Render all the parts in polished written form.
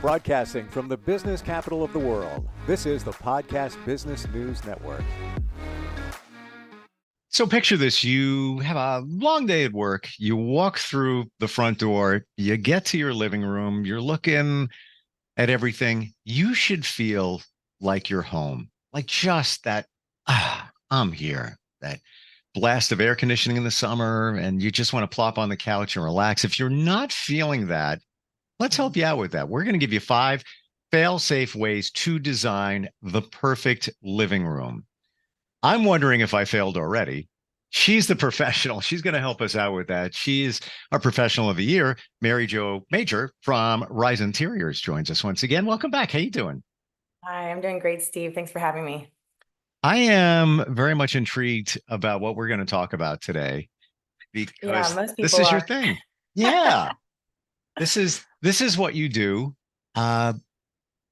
Broadcasting from the business capital of the world, this is the Podcast Business News Network. So picture this, you have a long day at work, you walk through the front door, you get to your living room, you're looking at everything. You should feel like you're home, like just that, I'm here, that blast of air conditioning in the summer, and you just want to plop on the couch and relax. If you're not feeling that, let's help you out with that. We're going to give you 5 fail-safe ways to design the perfect living room. I'm wondering if I failed already. She's the professional. She's going to help us out with that. She's our professional of the year. Mary Jo Major from Rise Interiors joins us once again. Welcome back. How you doing? Hi, I'm doing great, Steve. Thanks for having me. I am very much intrigued about what we're going to talk about today because most this people is your are. thing. Yeah. This is what you do.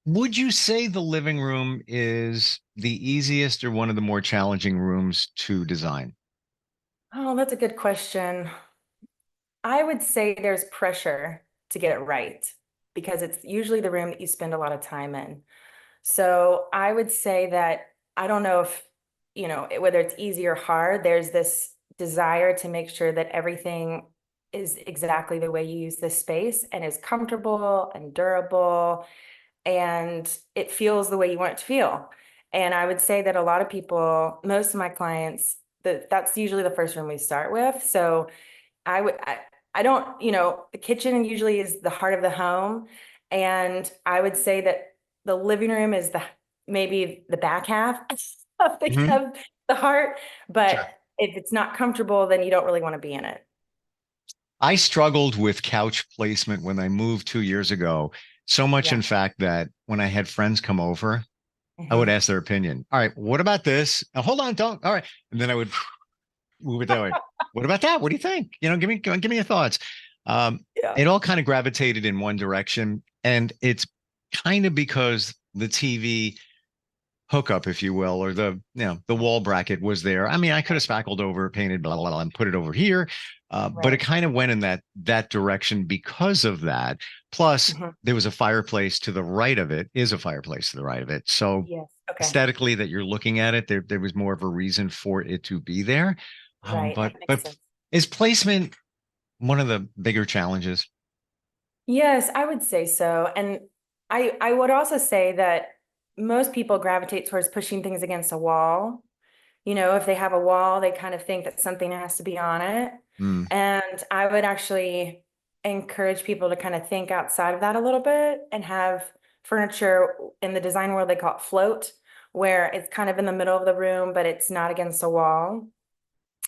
Would you say the living room is the easiest or one of the more challenging rooms to design? Oh, that's a good question. I would say there's pressure to get it right because it's usually the room that you spend a lot of time in. So I would say that I don't know if, whether it's easy or hard, there's this desire to make sure that everything is exactly the way you use this space and is comfortable and durable and it feels the way you want it to feel. And I would say that a lot of people, most of my clients, that's usually the first room we start with. So I don't, the kitchen usually is the heart of the home. And I would say that the living room is maybe the back half of Mhm. of the heart. But Sure. if it's not comfortable, then you don't really want to be in it. I struggled with couch placement when I moved 2 years ago. So much, Yeah. in fact, that when I had friends come over, I would Mhm. ask their opinion. All right, what about this? Now, hold on, don't. All right. And then I would move it that way. What about that? What do you think? Give me your thoughts. Um, Yeah. it all kind of gravitated in one direction. And it's kind of because the TV hookup, if you will, or the wall bracket was there. I mean, I could have spackled over, painted, blah, blah, blah, and put it over here. But it Right. kind of went in that direction because of that. Plus, Mhm. there was a fireplace to the right of it, is a fireplace to the right of it. So Yes. Okay. aesthetically, that you're looking at it, there was more of a reason for it to be there. Right. But That makes but sense. is placement one of the bigger challenges? Yes, I would say so. And I would also say that most people gravitate towards pushing things against a wall. If they have a wall, they kind of think that something has to be on it. Hmm. And I would actually encourage people to kind of think outside of that a little bit and have furniture in the design world, they call it float, where it's kind of in the middle of the room, but it's not against a wall.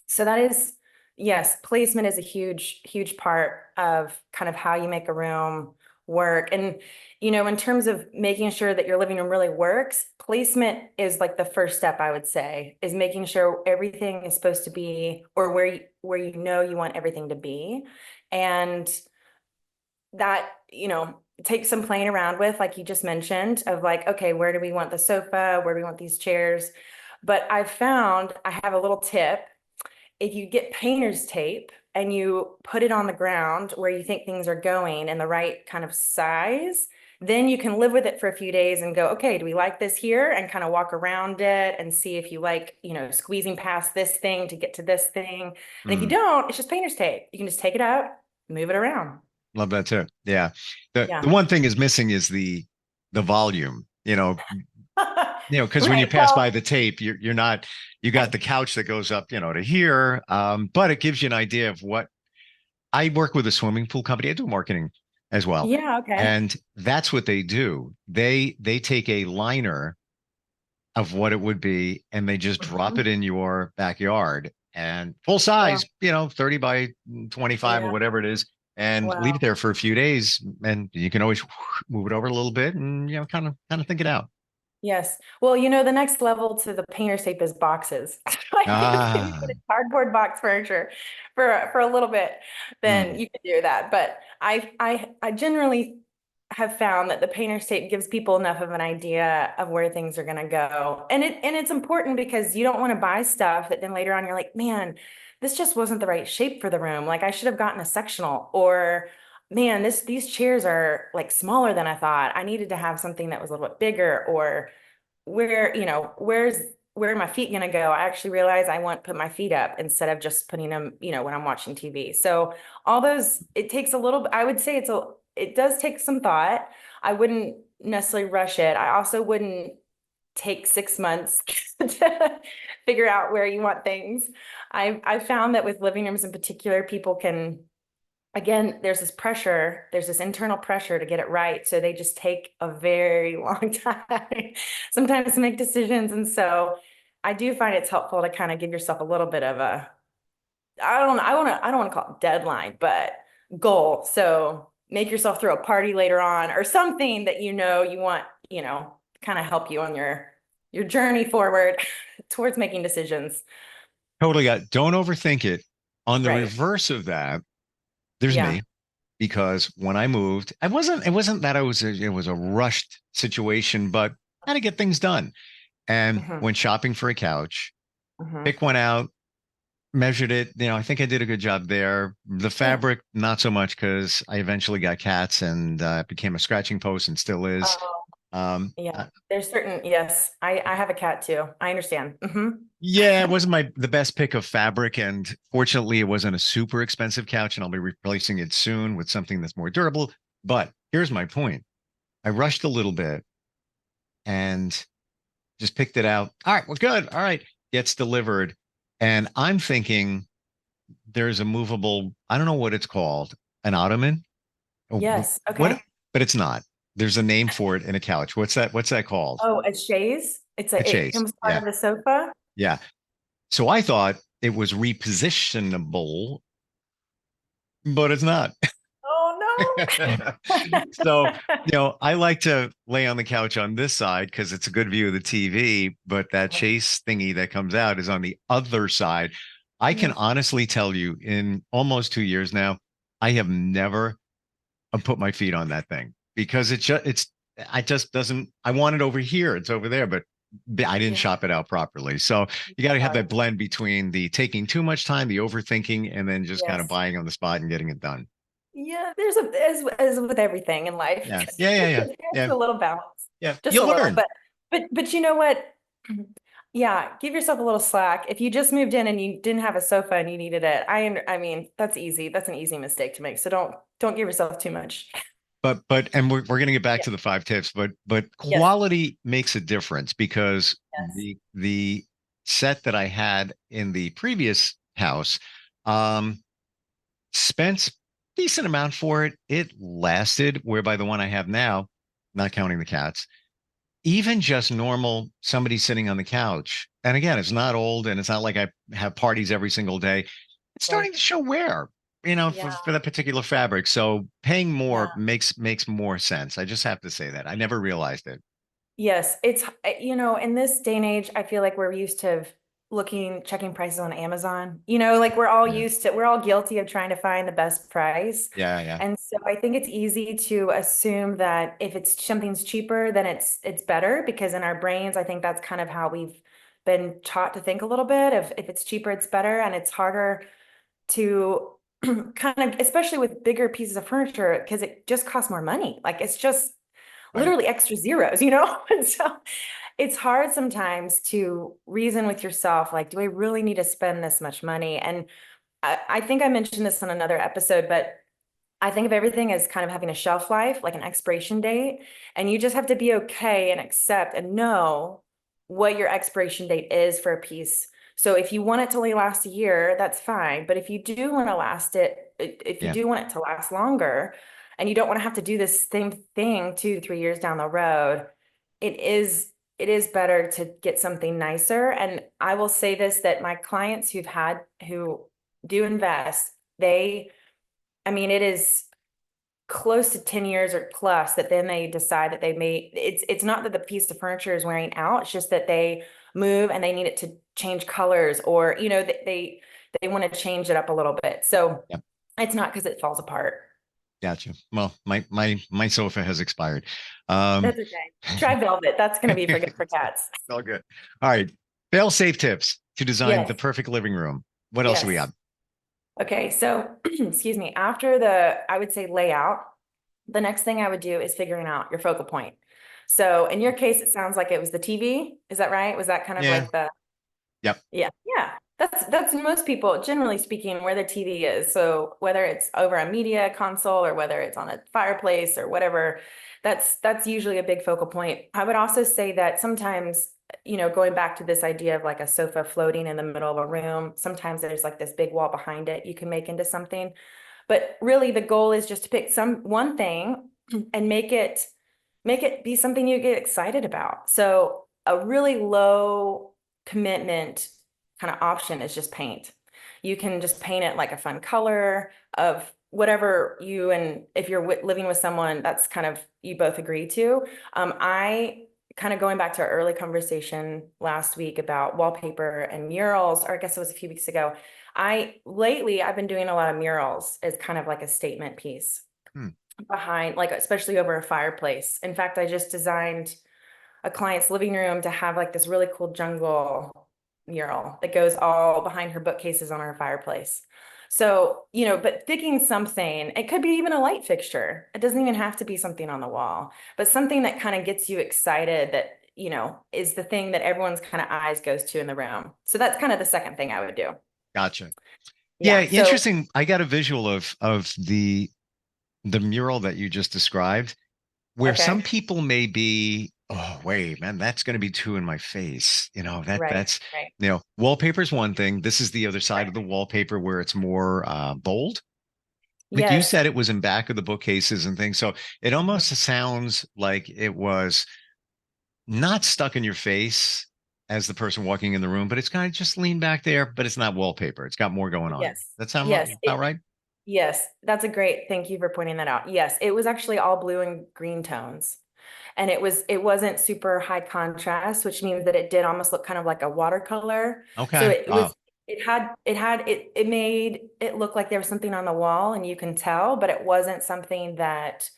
So that is, yes, placement is a huge, huge part of kind of how you make a room work. And, in terms of making sure that your living room really works, placement is like the first step, I would say, is making sure everything is supposed to be, or where you want everything to be. And that, take some playing around with, like you just mentioned, of like, okay, where do we want the sofa? Where do we want these chairs? But I've found I have a little tip. If you get painter's tape and you put it on the ground where you think things are going in the right kind of size, then you can live with it for a few days and go, okay, do we like this here? And kind of walk around it and see if you like, squeezing past this thing to get to this thing. And if you Hmm. don't, it's just painter's tape. You can just take it out, move it around. Love that too. Yeah. The Yeah. one thing is missing is the volume, because when you Right. pass by Well, the tape, you're not, you got the couch that goes up, to here. But it gives you an idea of what I work with a swimming pool company. I do marketing as well. yeah, okay. And that's what they do. They take a liner of what it would be and they just drop it Mhm. in your backyard and full Wow. size, 30 by 25 or Yeah. whatever it is, and leave it Wow. there for a few days. And you can always move it over a little bit and kind of think it out. Yes. Well, the next level to the painter's tape is boxes. Like if you put a Ah, cardboard box furniture for a little bit, then mm, you can do that. But I generally have found that the painter's tape gives people enough of an idea of where things are going to go. And it's important because you don't want to buy stuff that then later on you're like, man, this just wasn't the right shape for the room. Like I should have gotten a sectional, or man, these chairs are like smaller than I thought. I needed to have something that was a little bit bigger, or where are my feet gonna go? I actually realized I want to put my feet up instead of just putting them, when I'm watching TV. So all those, it takes a little, I would say it does take some thought. I wouldn't necessarily rush it. I also wouldn't take 6 months to figure out where you want things. I found that with living rooms in particular, people can, again, there's this internal pressure to get it right. So they just take a very long time sometimes to make decisions. And so I do find it's helpful to kind of give yourself a little bit of a, I don't want to call it deadline, but goal. So make yourself throw a party later on or something that you want, kind of help you on your journey forward towards making decisions. Totally don't overthink it. On the Right. reverse of that, there's Yeah. me, because when I moved, it wasn't that it was a rushed situation, but I had to get things done. And Mhm. went shopping for a couch, Mhm. picked one out, measured it. I think I did a good job there. The fabric, not so much, because I eventually got cats and it became a scratching post and still is. Oh, Um, yeah. There's yes, I have a cat too. I understand. Yeah, it wasn't the best pick of fabric, and fortunately, it wasn't a super expensive couch, and I'll be replacing it soon with something that's more durable. But here's my point: I rushed a little bit and just picked it out. All right, we're good. All right, gets delivered, and I'm thinking there's a movable. I don't know what it's called, an ottoman. Oh, Yes. what? Okay. But it's not. There's a name for it in a couch. What's that? What's that called? Oh, a chaise. A It chaise. comes part Yeah, of the sofa. yeah. So I thought it was repositionable, but it's not. Oh no. So, I like to lay on the couch on this side because it's a good view of the TV, but that chase thingy that comes out is on the other side. I can honestly tell you, in almost 2 years now, I have never put my feet on that thing, because I just doesn't, I want it over here. It's over there, but I didn't Yeah. shop it out properly. So you got to have Sorry. that blend between the taking too much time, the overthinking, and then just kind of Yes. buying on the spot and getting it done. Yeah, there's as with everything in life. Yeah. Yeah. Yeah. Yeah. There's Yeah. a little balance. Yeah. Just a You little, learn. but you know what? Yeah, give yourself a little slack. If you just moved in and you didn't have a sofa and you needed it, I mean, that's easy. That's an easy mistake to make. So don't give yourself too much. And we're going to get back Yeah. to the 5 tips, but Yes. quality makes a difference, because Yes. the set that I had in the previous house, um, spent decent amount for it. It lasted, whereby the one I have now, not counting the cats, even just normal somebody sitting on the couch. And again, it's not old, and it's not like I have parties every single day. It's Right. starting to show wear, Yeah. for that particular fabric. So paying more Yeah. makes more sense. I just have to say that. I never realized it. Yes, in this day and age, I feel like we're used to checking prices on Amazon. Like Yeah. we're all guilty of trying to find the best price. Yeah, yeah. And so I think it's easy to assume that if something's cheaper, then it's better, because in our brains, I think that's kind of how we've been taught to think a little bit of, if it's cheaper, it's better. And it's harder to kind of, especially with bigger pieces of furniture, because it just costs more money. Like it's just Right. literally extra zeros, And so it's hard sometimes to reason with yourself, like, do I really need to spend this much money? And I think I mentioned this on another episode, but I think of everything as kind of having a shelf life, like an expiration date, and you just have to be okay and accept and know what your expiration date is for a piece. So if you want it to last a year, that's fine. But if you do want to if you Yeah. do want it to last longer, and you don't want to have to do this same thing 2 to 3 years down the road, it is better to get something nicer. And I will say this, that my clients who do invest, I mean, it is close to 10 years or plus that then they decide that it's not that the piece of furniture is wearing out, it's just that they move and they need it to change colors, or they want to change it up a little bit. So Yeah. it's not because it falls apart. Gotcha. Well, my sofa has expired. That's okay. Try velvet. That's going to be for good for cats. All good. All right. Fail safe tips to design the Yes. perfect living room. What else do we Yes. have? Okay, so excuse me, after I would say layout, the next thing I would do is figuring out your focal point. So in your case, it sounds like it was the TV. Is that right? Was that kind of Yeah. like the, Yep. yeah, yeah. That's most people, generally speaking, where the TV is. So whether it's over a media console or whether it's on a fireplace or whatever, that's usually a big focal point. I would also say that sometimes, going back to this idea of like a sofa floating in the middle of a room, sometimes there's like this big wall behind it you can make into something. But really the goal is just to pick one thing and make it be something you get excited about. So a really low commitment kind of option is just paint. You can just paint it like a fun color of whatever and if you're living with someone, that's kind of you both agree to. I kind of going back to our early conversation last week about wallpaper and murals, or I guess it was a few weeks ago. I've been doing a lot of murals as kind of like a statement piece Hmm. behind, like especially over a fireplace. In fact, I just designed a client's living room to have like this really cool jungle mural that goes all behind her bookcases on her fireplace. So, but picking something, it could be even a light fixture. It doesn't even have to be something on the wall, but something that kind of gets you excited that, is the thing that everyone's kind of eyes goes to in the room. So that's kind of the second thing I would do. Gotcha. Yeah, Yeah. So, interesting. I got a visual of the mural that you just described, where some okay. people may be, oh wait, man, that's going to be too in my face. Right. That's Right. wallpaper is one thing. This is the other side Right. of the wallpaper where it's more bold. Like you Yes. said, it was in back of the bookcases and things. So it Mhm. almost sounds like it was not stuck in your face as the person walking in the room, but it's kind of just leaned back there, but it's not wallpaper. It's got more going on. Yes. That sound Yes. about right? Yes, that's a great, thank you for pointing that out. Yes, it was actually all blue and green tones. And it wasn't super high contrast, which means that it did almost look kind of like a watercolor. So Okay. Wow. it made it look like there was something on the wall and you can tell, but it wasn't something that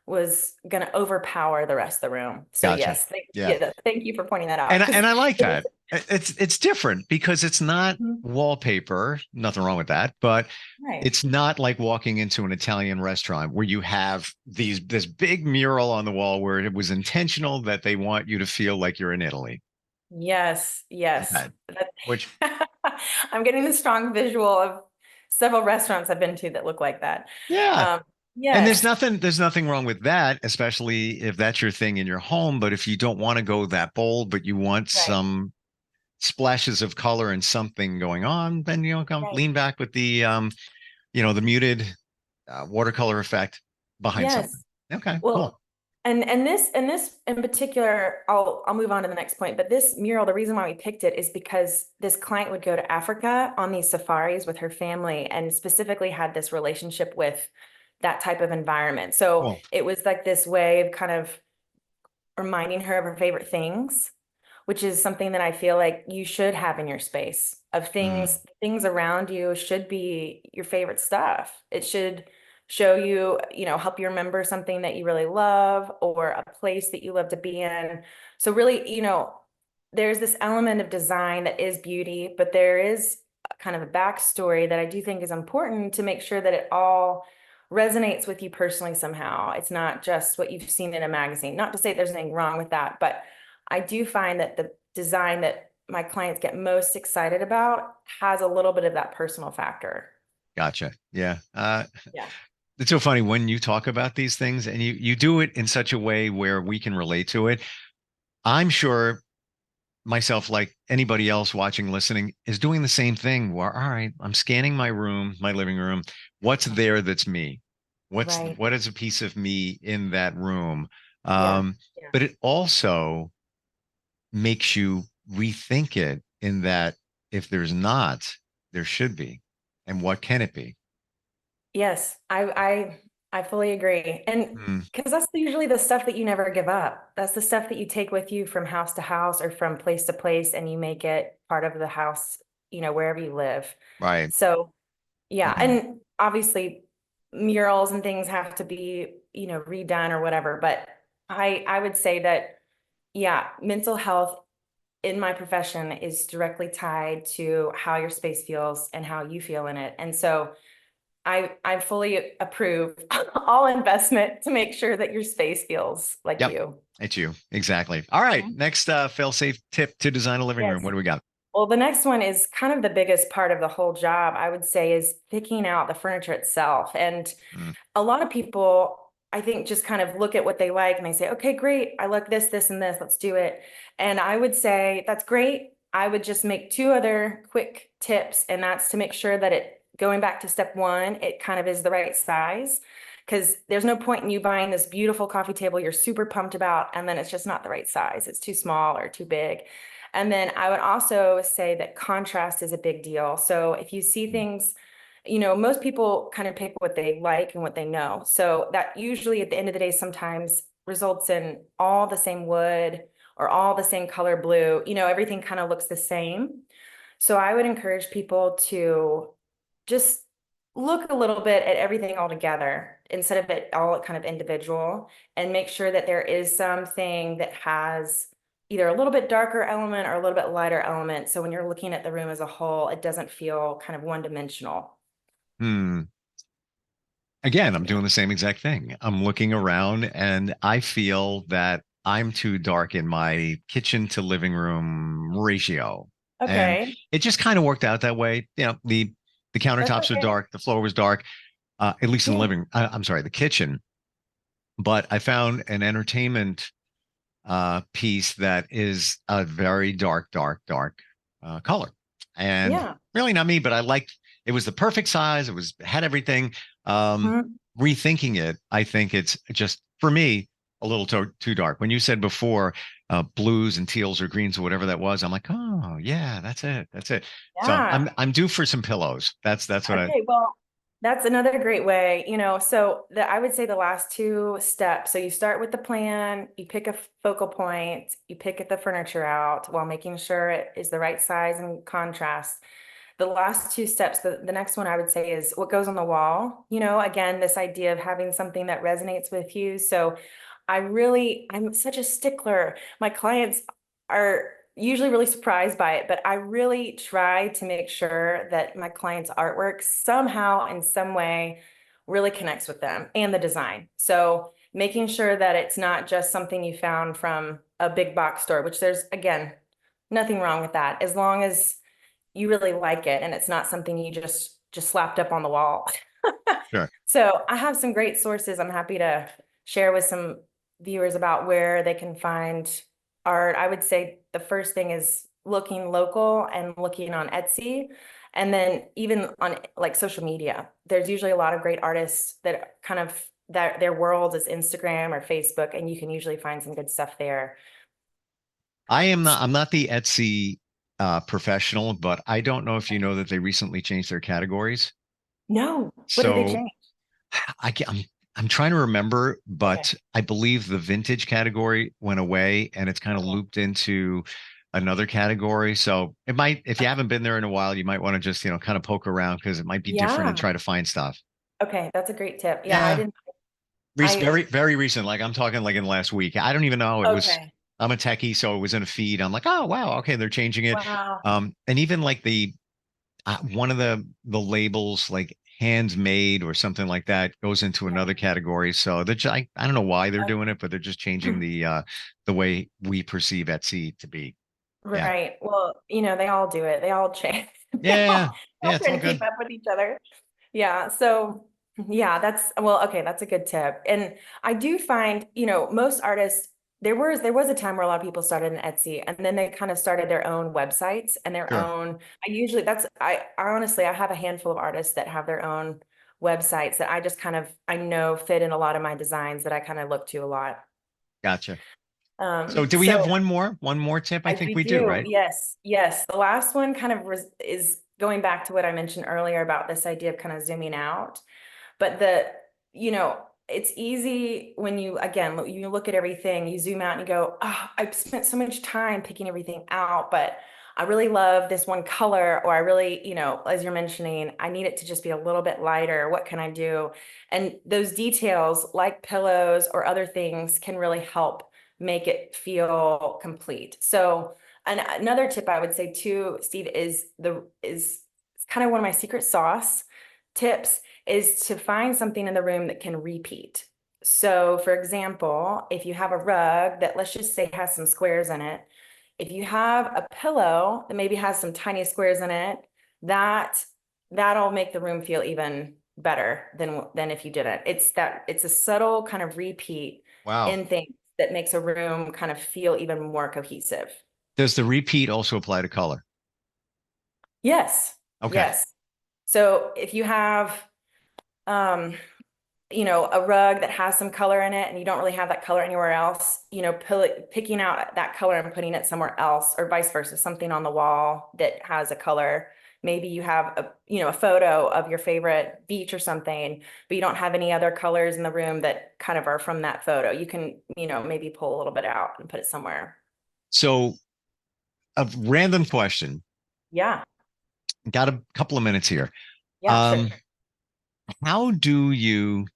was going to overpower the rest of the room. So Gotcha. yes, Yeah. thank you for pointing that out. And 'Cause and I like it was, that. It's different because it's not Mhm. wallpaper, nothing wrong with that, but Right. it's not like walking into an Italian restaurant where you have this big mural on the wall where it was intentional that they want you to feel like you're in Italy. Yes, yes. Okay. Which I'm getting the strong visual of several restaurants I've been to that look like that. yeah. Um, And there's yes, nothing wrong with that, especially if that's your thing in your home. But if you don't want to go that bold, but you want right, some splashes of color and something going on, then come right. lean back with the muted watercolor effect behind something. Yes. Okay, Well, cool. and this in particular, I'll move on to the next point, but this mural, the reason why we picked it is because this client would go to Africa on these safaris with her family and specifically had this relationship with that type of environment. So Cool. it was like this way of kind of reminding her of her favorite things, which is something that I feel like you should have in your space of Mm, things around you should be your favorite stuff. It should show you, help you remember something that you really love or a place that you love to be in. So really, there's this element of design that is beauty, but there is kind of a backstory that I do think is important to make sure that it all resonates with you personally somehow. It's not just what you've seen in a magazine. Not to say there's anything wrong with that, but I do find that the design that my clients get most excited about has a little bit of that personal factor. gotcha. Yeah. Yeah. It's so funny when you talk about these things and you do it in such a way where we can relate to it. I'm sure myself, like anybody else watching, listening, is doing the same thing where, all right, I'm scanning my room, my living room. What's there that's me? Right. What is a piece of me in that room? Yeah. Um, Yeah. but it also makes you rethink it in that if there's not, there should be. And what can it be? Yes. I fully agree. And Hmm, because that's usually the stuff that you never give up. That's the stuff that you take with you from house to house or from place to place and you make it part of the house, wherever you live. right. So yeah, Mhm. and obviously murals and things have to be, redone or whatever, but I would say that yeah, mental health in my profession is directly tied to how your space feels and how you feel in it. And so I fully approve all investment to make sure that your space feels like Yep. you. It's you. Exactly. All right. Mhm. Next, fail-safe tip to design a living room. Yes. What do we got? Well, the next one is kind of the biggest part of the whole job, I would say, is picking out the furniture itself. And Mm, a lot of people, I think, just kind of look at what they like and they say, okay, great, I like this, this, and this, let's do it. And I would say, that's great. I would just make two other quick tips, and that's to make sure that going back to step one, it kind of is the right size. Because there's no point in you buying this beautiful coffee table you're super pumped about, and then it's just not the right size. It's too small or too big. And then I would also say that contrast is a big deal. So if you see mm, things, most people kind of pick what they like and what they know. So that usually at the end of the day sometimes results in all the same wood or all the same color blue. Everything kind of looks the same. So I would encourage people to just look a little bit at everything all together instead of it all kind of individual, and make sure that there is something that has either a little bit darker element or a little bit lighter element. So when you're looking at the room as a whole, it doesn't feel kind of one-dimensional. hmm. Again, I'm Yeah. doing the same exact thing. I'm looking around and I feel that I'm too dark in my kitchen to living room ratio. And Okay. it just kind of worked out that way. The That's countertops are okay. dark, the floor was dark, at least in the Yeah. I'm sorry, the kitchen. But I found an entertainment piece that is a very dark, dark, dark color. And Yeah. really not me, but I liked it was the perfect size. Had everything. Mhm. Rethinking it, I think it's just for me a little too dark. When you said before blues and teals or greens or whatever that was, I'm like, oh yeah, that's it. That's it. So Yeah. I'm due for some pillows. That's what I Okay, well, that's another great way, so I would say the last two steps. So you start with the plan, you pick a focal point, you pick the furniture out while making sure it is the right size and contrast. The last two steps, the next one I would say is what goes on the wall. Again, this idea of having something that resonates with you. So I'm such a stickler. My clients are usually really surprised by it, but I really try to make sure that my clients' artwork somehow in some way really connects with them and the design. So making sure that it's not just something you found from a big box store, which there's, again, nothing wrong with that, as long as you really like it and it's not something you just slapped up on the wall. sure. So I have some great sources I'm happy to share with some viewers about where they can find art. I would say the first thing is looking local and looking on Etsy. And then even on like social media, there's usually a lot of great artists that kind of that their world is Instagram or Facebook, and you can usually find some good stuff there. I'm not the Etsy professional, but I don't know if you know that they recently changed their categories. No, what did they So change? I'm trying to remember, Okay. but I believe the vintage category went away and it's kind of Okay. looped into another category. So it might, if you Okay. haven't been there in a while, you might want to just, kind of poke around because it might be different and Yeah. try to find stuff. Okay, that's a great tip. Yeah, I Yeah. didn't, I, Very, very recent. Like I'm talking like in the last week. I don't even know. okay. I'm a techie, so it was in a feed. I'm like, oh wow, okay, they're changing it. Wow. And even like one of the labels like handmade or something like that goes into another category. So I don't know why they're doing it, but they're just changing the way we perceive Etsy to be. Yeah. Right. Well, they all do it. They all change. Yeah. They all Yeah, it's try all to keep good. up with each other. Yeah. So yeah, well, okay, that's a good tip. And I do find, most artists, there was a time where a lot of people started in Etsy and then they kind of started their own websites and their Sure. own, I honestly, I have a handful of artists that have their own websites that I just kind of, I know fit in a lot of my designs that I kind of look to a lot. Gotcha. So do we have So one more tip? I think we we do, do. right? Yes. Yes. The last one kind of is going back to what I mentioned earlier about this idea of kind of zooming out. But it's easy when you look at everything, you zoom out and you go, oh, I've spent so much time picking everything out, but I really love this one color, or I really, as you're mentioning, I need it to just be a little bit lighter. What can I do? And those details like pillows or other things can really help make it feel complete. So And another tip I would say too, Steve, is it's kind of one of my secret sauce tips is to find something in the room that can repeat. So for example, if you have a rug that, let's just say, has some squares in it, if you have a pillow that maybe has some tiny squares in it, that'll make the room feel even better than if you didn't. It's a subtle kind of repeat Wow. in things that makes a room kind of feel even more cohesive. Does the repeat also apply to color? Yes. Okay. Yes. So if you have, um, a rug that has some color in it and you don't really have that color anywhere else, picking out that color and putting it somewhere else, or vice versa, something on the wall that has a color. Maybe you have a photo of your favorite beach or something, but you don't have any other colors in the room that kind of are from that photo. You can, maybe pull a little bit out and put it somewhere. So a random question. Yeah. Got a couple of minutes here. Yeah, sure. How do you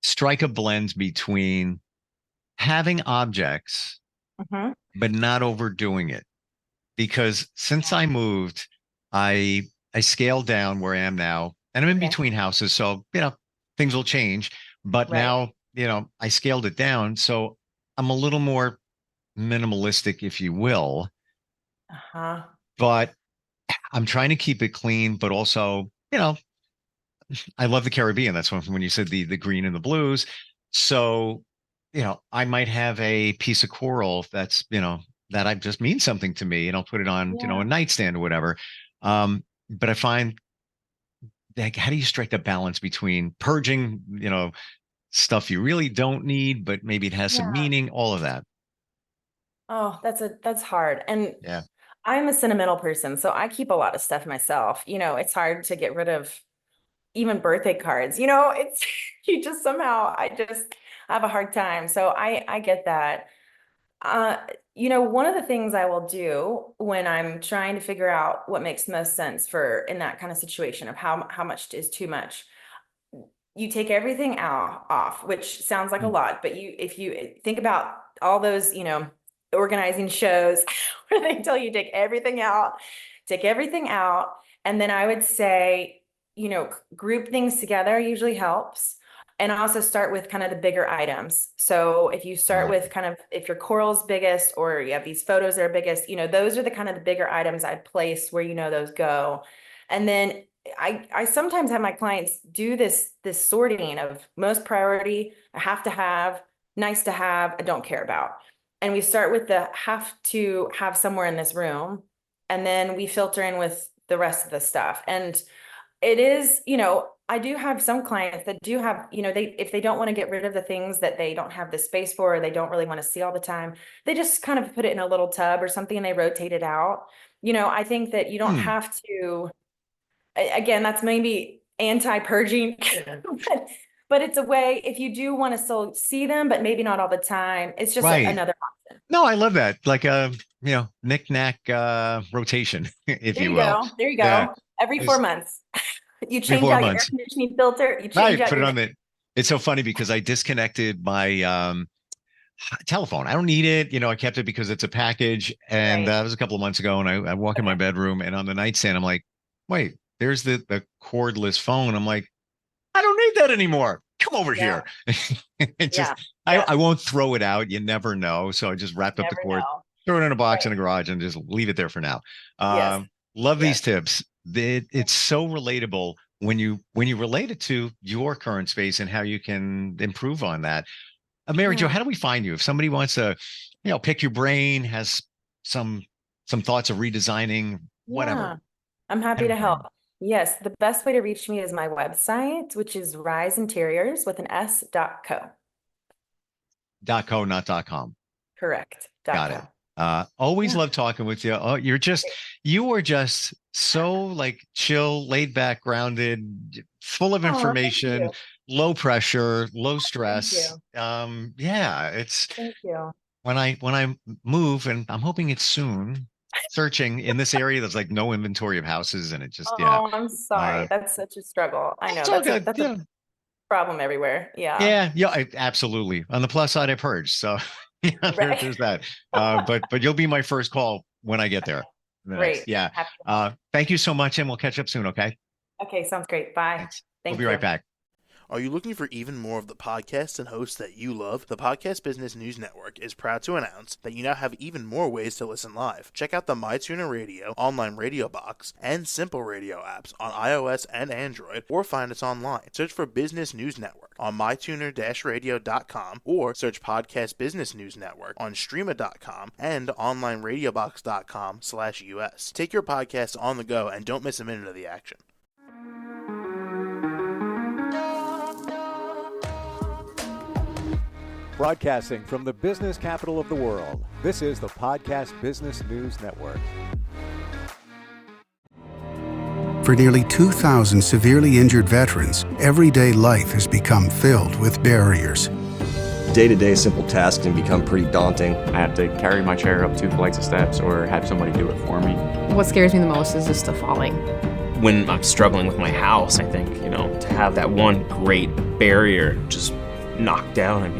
strike a blend between having objects, Mhm. but not overdoing it? Because since I moved, I scaled down where I am now, and I'm in Okay. between houses, so things will change. But Right. now, I scaled it down, so I'm a little more minimalistic, if you will. Uh-huh. But I'm trying to keep it clean, but also, I love the Caribbean. That's when you said the green and the blues. So, I might have a piece of coral that's, that I just means something to me, and I'll put it on, Yeah. a nightstand or whatever. But I find, like, how do you strike the balance between purging, stuff you really don't need, but maybe it has some Yeah. meaning, all of that. Oh, that's hard. And Yeah. I'm a sentimental person, so I keep a lot of stuff myself. It's hard to get rid of even birthday cards. It's you just somehow I have a hard time. So I get that. Uh, one of the things I will do when I'm trying to figure out what makes the most sense for in that kind of situation of how much is too much, you take everything out off, which sounds like a Mm. lot, but if you think about all those, organizing shows where they tell you take everything out. And then I would say, group things together usually helps. And also start with kind of the bigger items. So if you start with kind of, if your coral's biggest, or you have these photos that are biggest, those are the kind of the bigger items I'd place where, those go. And then I sometimes have my clients do this sorting of most priority, I have to have, nice to have, I don't care about. And we start with the have to have somewhere in this room, and then we filter in with the rest of the stuff. And it is, I do have some clients that do have, if they don't want to get rid of the things that they don't have the space for, or they don't really want to see all the time, they just kind of put it in a little tub or something and they rotate it out. I think that you don't have to, again, that's maybe anti-purging, but it's a way, if you do want to still see them, but maybe not all the time, it's just Right. another option. No, I love that. Like a, knick-knack rotation, if There you you will. go. There you go. Yeah. Every 4 months, you Every change four out your air months. conditioning filter, you change Right. out Put it your. on the. It's so funny because I disconnected my telephone. I don't need it. I kept it because it's a package. And Right. that was a couple of months ago. And I walk in my bedroom, and on the nightstand, I'm like, wait, there's the cordless phone. I'm like, I don't need that anymore. Come over here. It just, I won't throw it out. You never know. So I just wrapped up the Never cord, know. throw it in a box in Right. the garage, and just leave it there for now. Yes. Love these Yes. tips. It's so relatable when you relate it to your current space and how you can improve on that. Mary Jo, Yeah. how do we find you if somebody wants to, pick your brain, has some thoughts of redesigning, whatever? Yeah. I'm happy to help. Yes, the best way to reach me is my website, which is riseinteriors with an s.co. .co, not .com. Correct. Got .co. it. Always Yeah. love talking with you. Oh, you are just so like chill, laid back, grounded, full of Oh, thank information, you. low pressure, low Thank stress. you. Yeah, it's Thank you. when I move, and I'm hoping it's soon, searching in this area, there's like no inventory of houses, and it just, Oh, I'm sorry. uh, That's such a struggle. I know it's all that's good. a problem everywhere. Yeah. Yeah, absolutely. On the plus side, I've heard. So yeah, Right. there's that. But you'll be my first call when I get there. Great. Yeah. Happy- Thank you so much, and we'll catch up soon. Okay. Okay, sounds great. Bye. Thanks. Thank We'll be you. right back. Are you looking for even more of the podcasts and hosts that you love? The Podcast Business News Network is proud to announce that you now have even more ways to listen live. Check out the MyTuner Radio, online radio box, and Simple Radio apps on iOS and Android, or find us online. Search for Business News Network on mytuner-radio.com, or search Podcast Business News Network on streama.com and onlineradiobox.com/US. Take your podcast on the go and don't miss a minute of the action. Broadcasting from the business capital of the world, this is the Podcast Business News Network. For nearly 2,000 severely injured veterans, everyday life has become filled with barriers. Day-to-day simple tasks can become pretty daunting. I have to carry my chair up 2 flights of steps or have somebody do it for me. What scares me the most is just the falling. When I'm struggling with my house, I think, to have that one great barrier just knocked down,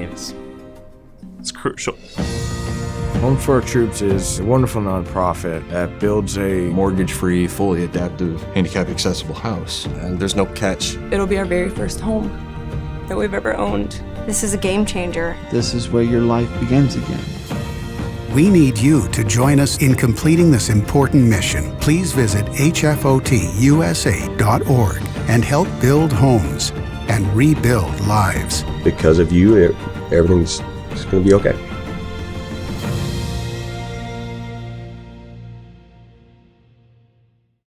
it's crucial. Home for Our Troops is a wonderful nonprofit that builds a Mortgage-free, fully adaptive, handicap-accessible house. And there's no catch. It'll be our very first home that we've ever owned. This is a game changer. This is where your life begins again. We need you to join us in completing this important mission. Please visit hfotusa.org and help build homes and rebuild lives. Because of you, everything's going to be okay.